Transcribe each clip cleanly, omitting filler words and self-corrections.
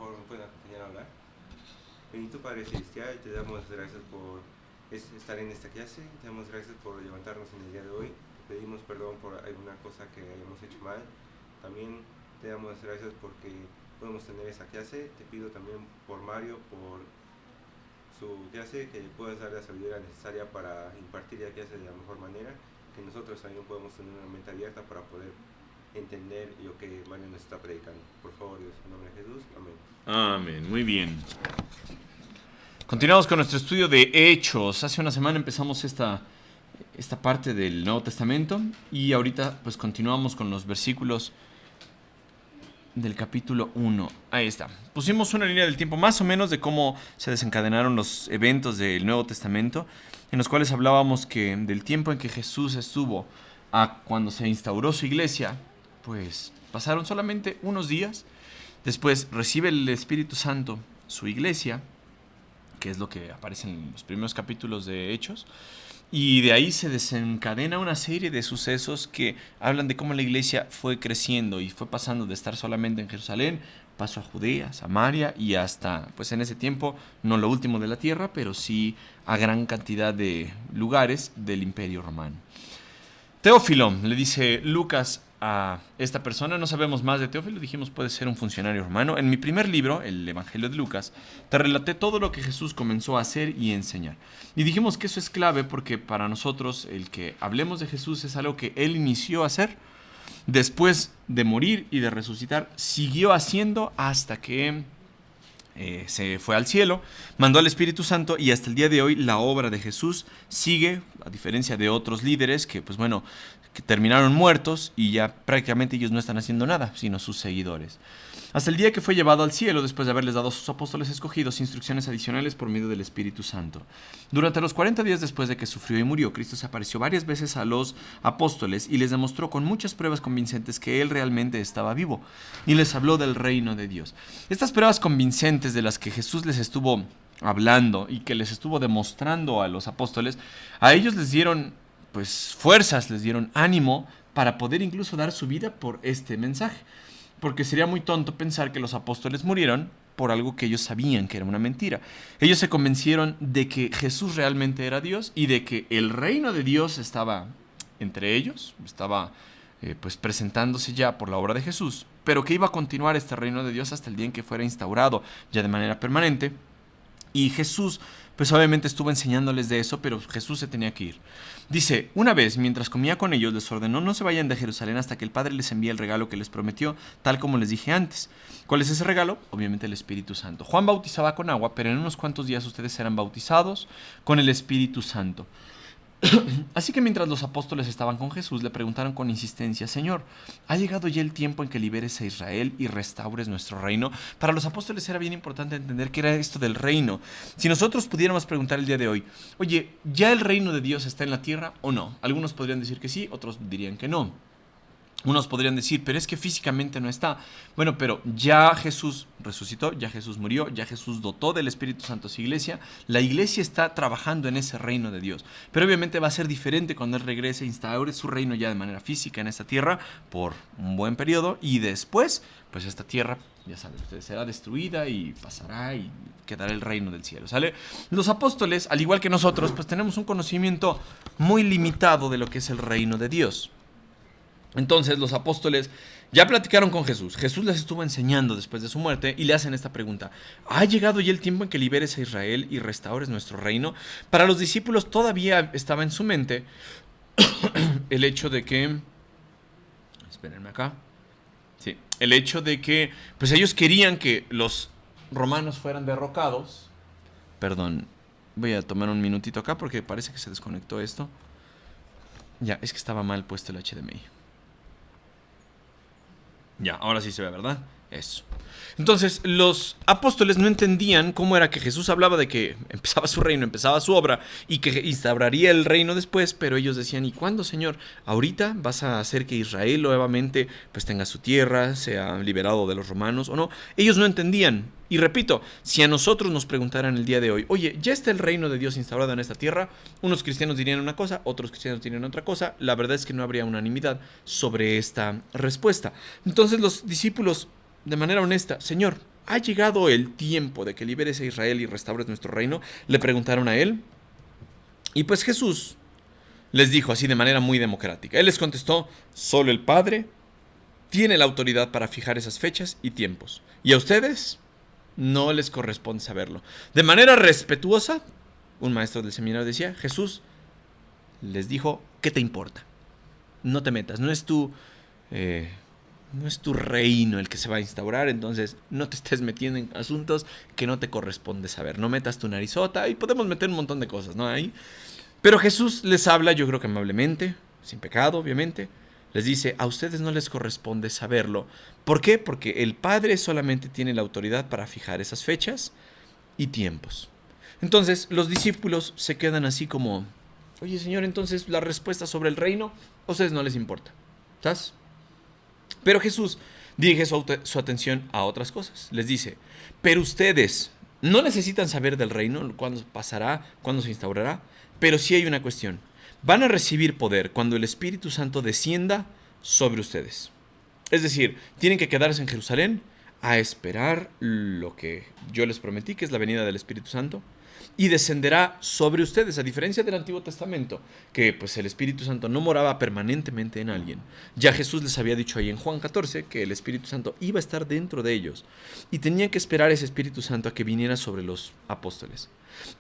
favor me pueden acompañar a orar. Bendito Padre Celestial, te damos gracias por estar en esta clase, te damos gracias por levantarnos en el día de hoy, te pedimos perdón por alguna cosa que hayamos hecho mal, también te damos gracias porque podemos tener esta clase, te pido también por Mario, por su clase, que le puedas dar la sabiduría necesaria para impartir la clase de la mejor manera, que nosotros también podemos tener una mente abierta para poder entender lo que Mario nos está predicando. Por favor, Dios, en nombre de Jesús, amén. Amén, muy bien. Continuamos con nuestro estudio de Hechos. Hace una semana empezamos esta parte del Nuevo Testamento y ahorita pues continuamos con los versículos del capítulo 1. Ahí está. Pusimos una línea del tiempo más o menos de cómo se desencadenaron los eventos del Nuevo Testamento, en los cuales hablábamos que del tiempo en que Jesús estuvo a cuando se instauró su iglesia, pues pasaron solamente unos días. Después recibe el Espíritu Santo su iglesia, que es lo que aparece en los primeros capítulos de Hechos, y de ahí se desencadena una serie de sucesos que hablan de cómo la iglesia fue creciendo y fue pasando de estar solamente en Jerusalén, pasó a Judea, Samaria y hasta, pues en ese tiempo, no lo último de la tierra, pero sí a gran cantidad de lugares del Imperio Romano. Teófilo, le dice Lucas a esta persona, no sabemos más de Teófilo, dijimos puede ser un funcionario romano. En mi primer libro, el Evangelio de Lucas, te relaté todo lo que Jesús comenzó a hacer y enseñar. Y dijimos que eso es clave porque para nosotros el que hablemos de Jesús es algo que Él inició a hacer, después de morir y de resucitar, siguió haciendo hasta que se fue al cielo, mandó al Espíritu Santo y hasta el día de hoy la obra de Jesús sigue, a diferencia de otros líderes que pues bueno, que terminaron muertos y ya prácticamente ellos no están haciendo nada, sino sus seguidores. Hasta el día que fue llevado al cielo después de haberles dado a sus apóstoles escogidos instrucciones adicionales por medio del Espíritu Santo. Durante los 40 días después de que sufrió y murió, Cristo se apareció varias veces a los apóstoles y les demostró con muchas pruebas convincentes que Él realmente estaba vivo y les habló del reino de Dios. Estas pruebas convincentes de las que Jesús les estuvo hablando y que les estuvo demostrando a los apóstoles, a ellos les dieron pues fuerzas, les dieron ánimo para poder incluso dar su vida por este mensaje. Porque sería muy tonto pensar que los apóstoles murieron por algo que ellos sabían que era una mentira. Ellos se convencieron de que Jesús realmente era Dios y de que el reino de Dios estaba entre ellos, estaba pues presentándose ya por la obra de Jesús, pero que iba a continuar este reino de Dios hasta el día en que fuera instaurado ya de manera permanente. Y Jesús, pues obviamente estuvo enseñándoles de eso, pero Jesús se tenía que ir. Dice, una vez, mientras comía con ellos, les ordenó no se vayan de Jerusalén hasta que el Padre les envíe el regalo que les prometió, tal como les dije antes. ¿Cuál es ese regalo? Obviamente el Espíritu Santo. Juan bautizaba con agua, pero en unos cuantos días ustedes serán bautizados con el Espíritu Santo. Así que mientras los apóstoles estaban con Jesús, le preguntaron con insistencia, Señor, ¿ha llegado ya el tiempo en que liberes a Israel y restaures nuestro reino? Para los apóstoles era bien importante entender qué era esto del reino. Si nosotros pudiéramos preguntar el día de hoy, oye, ¿ya el reino de Dios está en la tierra o no? Algunos podrían decir que sí, otros dirían que no. Unos podrían decir, pero es que físicamente no está. Bueno, pero ya Jesús resucitó, ya Jesús murió, ya Jesús dotó del Espíritu Santo a su iglesia. La iglesia está trabajando en ese reino de Dios. Pero obviamente va a ser diferente cuando Él regrese e instaure su reino ya de manera física en esta tierra por un buen periodo. Y después, pues esta tierra, ya saben ustedes, será destruida y pasará y quedará el reino del cielo, ¿sale? Los apóstoles, al igual que nosotros, pues tenemos un conocimiento muy limitado de lo que es el reino de Dios. Entonces los apóstoles ya platicaron con Jesús. Jesús les estuvo enseñando después de su muerte y le hacen esta pregunta. ¿Ha llegado ya el tiempo en que liberes a Israel y restaures nuestro reino? Para los discípulos todavía estaba en su mente el hecho de que... Espérenme acá. Sí, el hecho de que pues ellos querían que los romanos fueran derrocados. Perdón, voy a tomar un minutito acá porque parece que se desconectó esto. Ya, es que estaba mal puesto el HDMI. Ya, ahora sí se ve, ¿verdad? Eso. Entonces, los apóstoles no entendían cómo era que Jesús hablaba de que empezaba su reino, empezaba su obra y que instauraría el reino después, pero ellos decían, ¿y cuándo, Señor? ¿Ahorita vas a hacer que Israel nuevamente pues tenga su tierra, sea liberado de los romanos o no? Ellos no entendían. Y repito, si a nosotros nos preguntaran el día de hoy, oye, ¿ya está el reino de Dios instaurado en esta tierra? Unos cristianos dirían una cosa, otros cristianos dirían otra cosa. La verdad es que no habría unanimidad sobre esta respuesta. Entonces los discípulos, de manera honesta, Señor, ¿ha llegado el tiempo de que liberes a Israel y restaures nuestro reino? Le preguntaron a él. Y pues Jesús les dijo así de manera muy democrática. Él les contestó: solo el Padre tiene la autoridad para fijar esas fechas y tiempos. Y a ustedes no les corresponde saberlo. De manera respetuosa, un maestro del seminario decía, Jesús les dijo: ¿qué te importa? No te metas, no es tu reino el que se va a instaurar, entonces no te estés metiendo en asuntos que no te corresponde saber. No metas tu narizota, y podemos meter un montón de cosas, ¿no? Ahí. Pero Jesús les habla, yo creo que amablemente, sin pecado, obviamente. Les dice: a ustedes no les corresponde saberlo. ¿Por qué? Porque el Padre solamente tiene la autoridad para fijar esas fechas y tiempos. Entonces los discípulos se quedan así como: oye, Señor, entonces la respuesta sobre el reino a ustedes no les importa, ¿sabes? Pero Jesús dirige su atención a otras cosas. Les dice: pero ustedes no necesitan saber del reino, cuándo pasará, cuándo se instaurará. Pero sí hay una cuestión: van a recibir poder cuando el Espíritu Santo descienda sobre ustedes. Es decir, tienen que quedarse en Jerusalén a esperar lo que yo les prometí, que es la venida del Espíritu Santo, y descenderá sobre ustedes, a diferencia del Antiguo Testamento, que pues el Espíritu Santo no moraba permanentemente en alguien. Ya Jesús les había dicho ahí en Juan 14 que el Espíritu Santo iba a estar dentro de ellos, y tenían que esperar ese Espíritu Santo a que viniera sobre los apóstoles.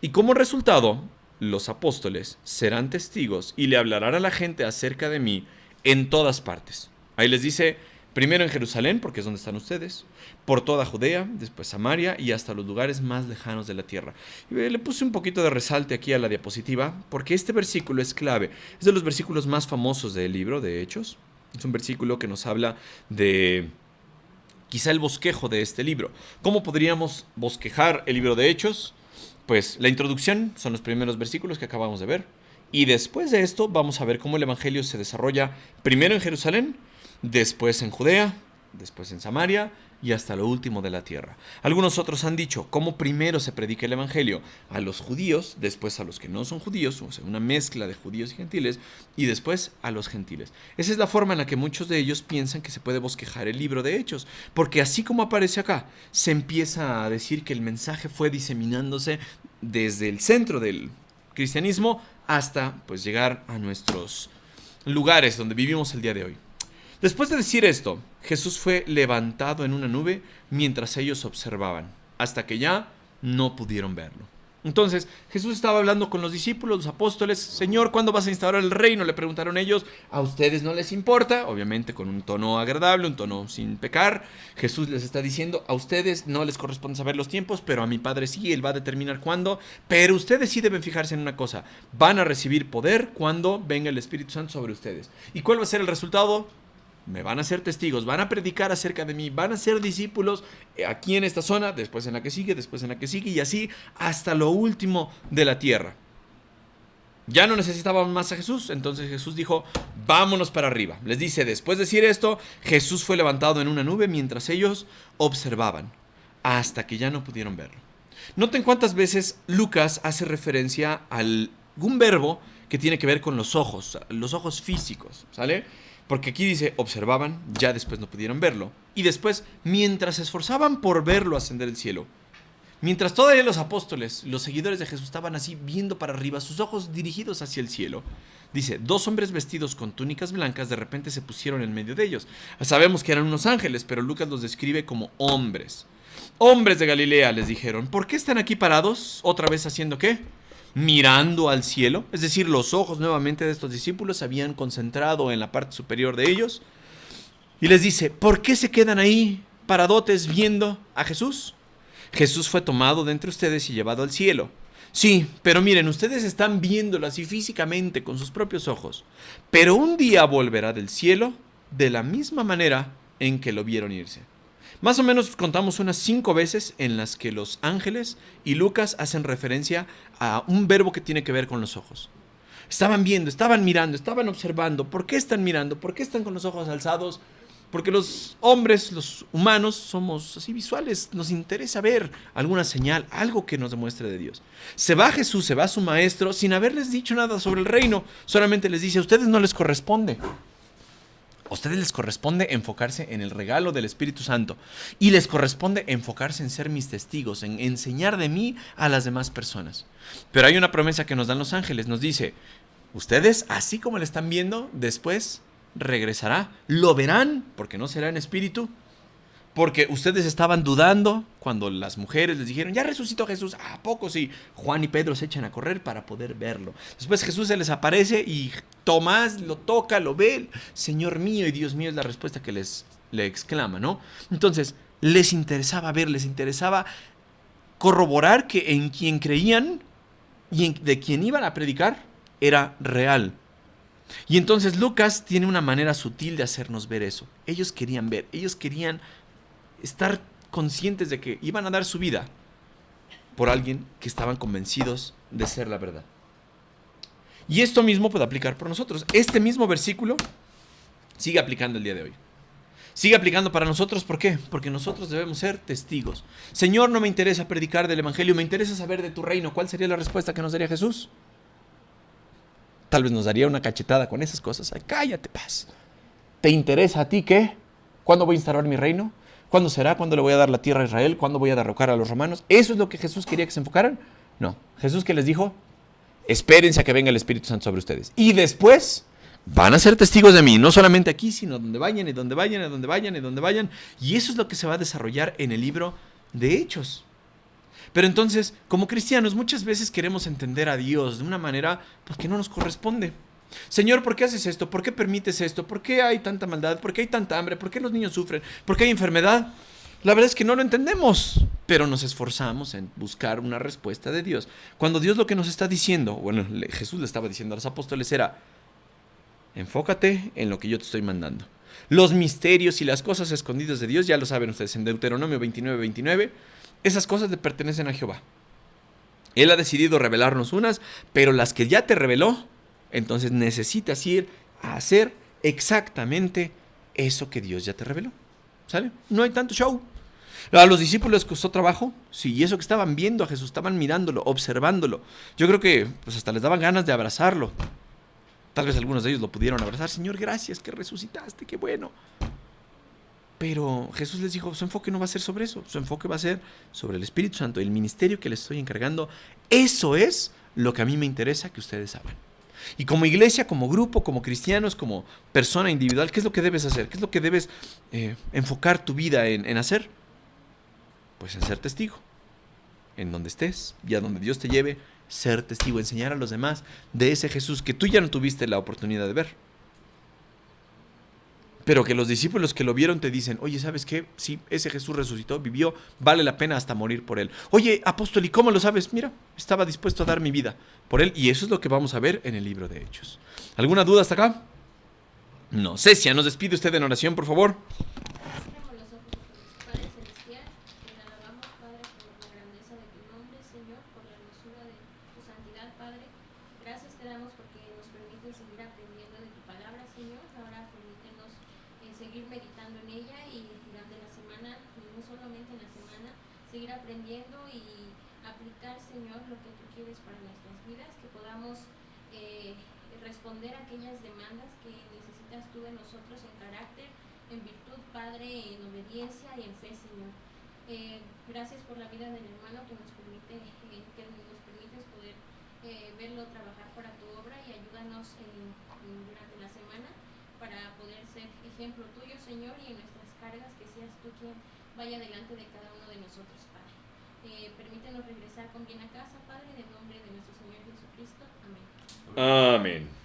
Y como resultado, los apóstoles serán testigos y le hablarán a la gente acerca de mí en todas partes. Ahí les dice: primero en Jerusalén, porque es donde están ustedes, por toda Judea, después Samaria y hasta los lugares más lejanos de la tierra. Y le puse un poquito de resalte aquí a la diapositiva, porque este versículo es clave. Es de los versículos más famosos del libro de Hechos. Es un versículo que nos habla de quizá el bosquejo de este libro. ¿Cómo podríamos bosquejar el libro de Hechos? Pues la introducción son los primeros versículos que acabamos de ver. Y después de esto vamos a ver cómo el evangelio se desarrolla primero en Jerusalén, después en Judea, después en Samaria y hasta lo último de la tierra. Algunos otros han dicho cómo primero se predica el evangelio a los judíos, después a los que no son judíos, o sea, una mezcla de judíos y gentiles, y después a los gentiles. Esa es la forma en la que muchos de ellos piensan que se puede bosquejar el libro de Hechos, porque así como aparece acá, se empieza a decir que el mensaje fue diseminándose desde el centro del cristianismo hasta pues llegar a nuestros lugares donde vivimos el día de hoy. Después de decir esto, Jesús fue levantado en una nube mientras ellos observaban, hasta que ya no pudieron verlo. Entonces, Jesús estaba hablando con los discípulos, los apóstoles. Señor, ¿cuándo vas a instaurar el reino? Le preguntaron ellos. ¿A ustedes no les importa? Obviamente con un tono agradable, un tono sin pecar. Jesús les está diciendo: a ustedes no les corresponde saber los tiempos, pero a mi Padre sí, Él va a determinar cuándo. Pero ustedes sí deben fijarse en una cosa: van a recibir poder cuando venga el Espíritu Santo sobre ustedes. ¿Y cuál va a ser el resultado? Me van a ser testigos, van a predicar acerca de mí, van a ser discípulos aquí en esta zona, después en la que sigue, después en la que sigue, y así hasta lo último de la tierra. Ya no necesitaban más a Jesús, entonces Jesús dijo: vámonos para arriba. Les dice: después de decir esto, Jesús fue levantado en una nube mientras ellos observaban, hasta que ya no pudieron verlo. Noten cuántas veces Lucas hace referencia a algún verbo que tiene que ver con los ojos físicos, ¿sale? Porque aquí dice: observaban, ya después no pudieron verlo. Y después, mientras se esforzaban por verlo ascender al cielo. Mientras todavía los apóstoles, los seguidores de Jesús, estaban así viendo para arriba, sus ojos dirigidos hacia el cielo. Dice: dos hombres vestidos con túnicas blancas de repente se pusieron en medio de ellos. Sabemos que eran unos ángeles, pero Lucas los describe como hombres. Hombres de Galilea, les dijeron: ¿por qué están aquí parados? ¿Otra vez haciendo qué? Mirando al cielo. Es decir, los ojos nuevamente de estos discípulos se habían concentrado en la parte superior de ellos. Y les dice: ¿por qué se quedan ahí paradotes viendo a Jesús? Jesús fue tomado de entre ustedes y llevado al cielo. Sí, pero miren, ustedes están viéndolo así físicamente con sus propios ojos. Pero un día volverá del cielo de la misma manera en que lo vieron irse. Más o menos contamos unas 5 veces en las que los ángeles y Lucas hacen referencia a un verbo que tiene que ver con los ojos. Estaban viendo, estaban mirando, estaban observando. ¿Por qué están mirando? ¿Por qué están con los ojos alzados? Porque los hombres, los humanos, somos así visuales. Nos interesa ver alguna señal, algo que nos demuestre de Dios. Se va Jesús, se va su maestro, sin haberles dicho nada sobre el reino. Solamente les dice: a ustedes no les corresponde. A ustedes les corresponde enfocarse en el regalo del Espíritu Santo y les corresponde enfocarse en ser mis testigos, en enseñar de mí a las demás personas. Pero hay una promesa que nos dan los ángeles, nos dice, ustedes, así como le están viendo, después regresará, lo verán, porque no será en espíritu, porque ustedes estaban dudando cuando las mujeres les dijeron, ya resucitó Jesús. ¿A poco sí? Juan y Pedro se echan a correr para poder verlo. Después Jesús se les aparece y Tomás lo toca, lo ve. Señor mío y Dios mío es la respuesta que le exclama, ¿no? Entonces, les interesaba ver, les interesaba corroborar que en quien creían y de quien iban a predicar era real. Y entonces Lucas tiene una manera sutil de hacernos ver eso. Ellos querían ver, ellos querían estar conscientes de que iban a dar su vida por alguien que estaban convencidos de ser la verdad. Y esto mismo puede aplicar por nosotros. Este mismo versículo sigue aplicando el día de hoy. Sigue aplicando para nosotros, ¿por qué? Porque nosotros debemos ser testigos. Señor, no me interesa predicar del evangelio, me interesa saber de tu reino. ¿Cuál sería la respuesta que nos daría Jesús? Tal vez nos daría una cachetada con esas cosas. Ay, cállate, paz. ¿Te interesa a ti qué? ¿Cuándo voy a instaurar mi reino? ¿Cuándo será? ¿Cuándo le voy a dar la tierra a Israel? ¿Cuándo voy a derrocar a los romanos? ¿Eso es lo que Jesús quería que se enfocaran? No. Jesús, ¿qué les dijo? Espérense a que venga el Espíritu Santo sobre ustedes. Y después van a ser testigos de mí. No solamente aquí, sino donde vayan y donde vayan y donde vayan y donde vayan. Y eso es lo que se va a desarrollar en el libro de Hechos. Pero entonces, como cristianos, muchas veces queremos entender a Dios de una manera pues, que no nos corresponde. Señor, ¿por qué haces esto? ¿Por qué permites esto? ¿Por qué hay tanta maldad? ¿Por qué hay tanta hambre? ¿Por qué los niños sufren? ¿Por qué hay enfermedad? La verdad es que no lo entendemos, pero nos esforzamos en buscar una respuesta de Dios. Cuando Dios lo que nos está diciendo, bueno, Jesús le estaba diciendo a los apóstoles era, enfócate en lo que yo te estoy mandando. Los misterios y las cosas escondidas de Dios, ya lo saben ustedes, en Deuteronomio 29:29, esas cosas le pertenecen a Jehová. Él ha decidido revelarnos unas, pero las que ya te reveló, entonces necesitas ir a hacer exactamente eso que Dios ya te reveló. ¿Sale? No hay tanto show. A los discípulos les costó trabajo, sí, y eso que estaban viendo a Jesús, estaban mirándolo, observándolo. Yo creo que pues hasta les daban ganas de abrazarlo. Tal vez algunos de ellos lo pudieron abrazar. Señor, gracias que resucitaste, qué bueno. Pero Jesús les dijo, su enfoque no va a ser sobre eso, su enfoque va a ser sobre el Espíritu Santo, el ministerio que les estoy encargando. Eso es lo que a mí me interesa que ustedes hagan. Y como iglesia, como grupo, como cristianos, como persona individual, ¿qué es lo que debes hacer? ¿Qué es lo que debes enfocar tu vida en hacer? Pues en ser testigo. En donde estés y a donde Dios te lleve, ser testigo, enseñar a los demás de ese Jesús que tú ya no tuviste la oportunidad de ver. Pero que los discípulos que lo vieron te dicen, oye, ¿sabes qué? Sí, ese Jesús resucitó, vivió, vale la pena hasta morir por él. Oye, apóstol, ¿y cómo lo sabes? Mira, estaba dispuesto a dar mi vida por él. Y eso es lo que vamos a ver en el libro de Hechos. ¿Alguna duda hasta acá? No. Cecia, ¿nos despide usted en oración, por favor? Seguir meditando en ella y durante la semana, no solamente en la semana, seguir aprendiendo y aplicar, Señor, lo que tú quieres para nuestras vidas, que podamos responder a aquellas demandas que necesitas tú de nosotros en carácter, en virtud, Padre, en obediencia y en fe, Señor. Gracias por la vida del hermano que nos permites poder verlo trabajar para tu obra y ayúdanos durante la semana para poder ser ejemplo tuyo, Señor, y en nuestras cargas que seas tú quien vaya delante de cada uno de nosotros, Padre. Permítenos regresar con bien a casa, Padre, en el nombre de nuestro Señor Jesucristo. Amén. Amén.